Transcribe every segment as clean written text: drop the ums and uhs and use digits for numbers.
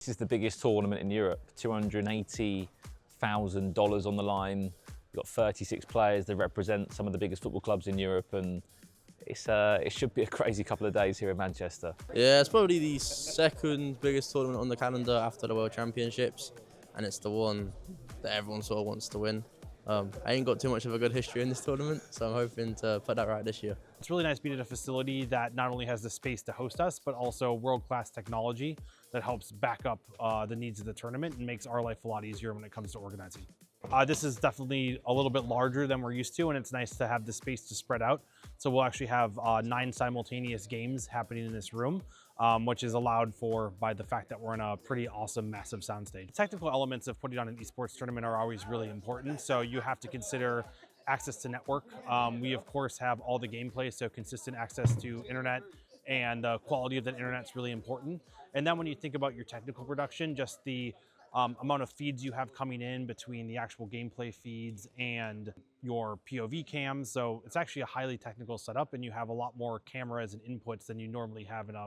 This is the biggest tournament in Europe, $280,000 on the line. You've got 36 players that represent some of the biggest football clubs in Europe, and it should be a crazy couple of days here in Manchester. Yeah, it's probably the second biggest tournament on the calendar after the World Championships, and it's the one that everyone sort of wants to win. I ain't got too much of a good history in this tournament, so I'm hoping to put that right this year. It's really nice being at a facility that not only has the space to host us, but also world-class technology that helps back up the needs of the tournament and makes our life a lot easier when it comes to organizing. This is definitely a little bit larger than we're used to, and it's nice to have the space to spread out. So we'll actually have 9 simultaneous games happening in this room, which is allowed for by the fact that we're in a pretty awesome, massive soundstage. Technical elements of putting on an esports tournament are always really important, so you have to consider access to network. We of course have all the gameplay, so consistent access to internet and quality of that internet is really important. And then when you think about your technical production, just the amount of feeds you have coming in between the actual gameplay feeds and your POV cams. So it's actually a highly technical setup, and you have a lot more cameras and inputs than you normally have in a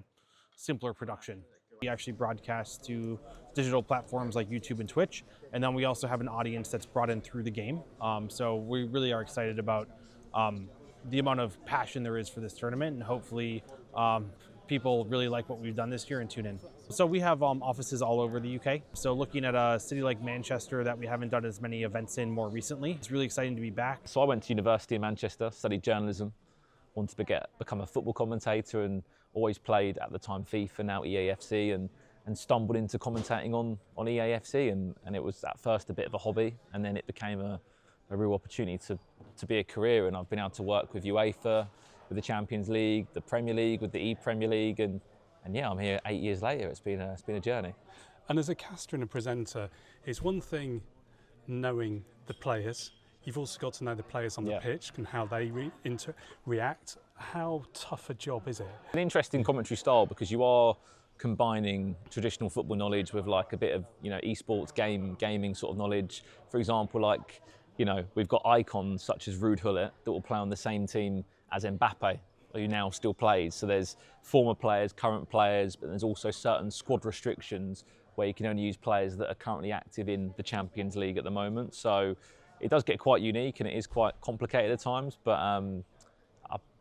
simpler production. We actually broadcast to digital platforms like YouTube and Twitch, and then we also have an audience that's brought in through the game. So we really are excited about the amount of passion there is for this tournament, and hopefully people really like what we've done this year and tune in. So we have offices all over the UK. So looking at a city like Manchester that we haven't done as many events in more recently, it's really exciting to be back. So I went to university in Manchester, studied journalism, wanted to become a football commentator, and always played at the time FIFA, now EAFC, and stumbled into commentating on EAFC, and it was at first a bit of a hobby, and then it became a real opportunity to be a career. And I've been able to work with UEFA, with the Champions League, the Premier League, with the Premier League, and yeah, I'm here 8 years later. It's been a journey. And as a caster and a presenter, it's one thing knowing the players. You've also got to know the players on the pitch and how they react. How tough a job is it? An interesting commentary style, because you are combining traditional football knowledge with like a bit of esports gaming sort of knowledge. For example, like we've got icons such as Ruud Gullit that will play on the same team as Mbappe, who now still plays. So there's former players, current players, but there's also certain squad restrictions where you can only use players that are currently active in the Champions League at the moment. So it does get quite unique, and it is quite complicated at times, but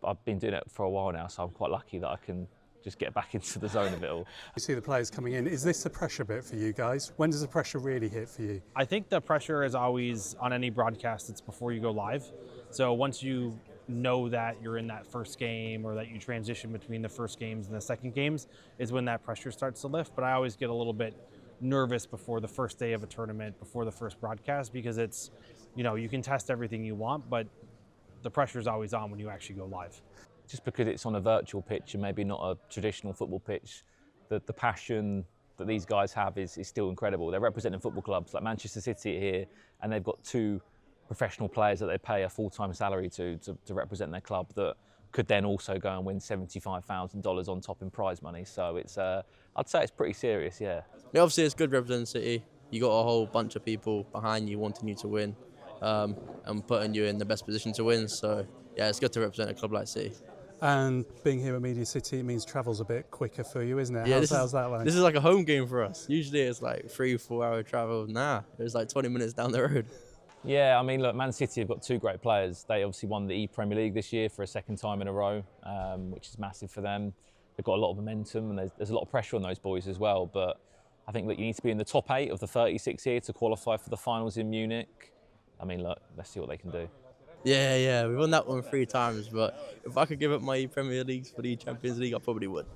I've been doing it for a while now, so I'm quite lucky that I can just get back into the zone of it all. You see the players coming in. Is this the pressure bit for you guys? When does the pressure really hit for you? I think the pressure is always on any broadcast. It's before you go live. So once you know that you're in that first game, or that you transition between the first games and the second games, is when that pressure starts to lift. But I always get a little bit nervous before the first day of a tournament, before the first broadcast, because it's, you can test everything you want, but the pressure is always on when you actually go live. Just because it's on a virtual pitch and maybe not a traditional football pitch, the passion that these guys have is still incredible. They're representing football clubs like Manchester City here, and they've got 2 professional players that they pay a full-time salary to represent their club, that could then also go and win $75,000 on top in prize money. So it's, I'd say it's pretty serious, yeah. Yeah, obviously it's good representing City. You got a whole bunch of people behind you wanting you to win, and putting you in the best position to win. So yeah, it's good to represent a club like City. And being here at Media City, it means travel's a bit quicker for you, isn't it? Yeah, how's that like? This is like a home game for us. Usually it's like 3-4 hour travel. Nah, it's like 20 minutes down the road. Yeah, I mean, look, Man City have got 2 great players. They obviously won the Premier League this year for a second time in a row, which is massive for them. They've got a lot of momentum, and there's a lot of pressure on those boys as well. But I think that you need to be in the top 8 of the 36 here to qualify for the finals in Munich. I mean, look, let's see what they can do. Yeah, we won that one 3 times, but if I could give up my Premier Leagues for the Champions League, I probably would.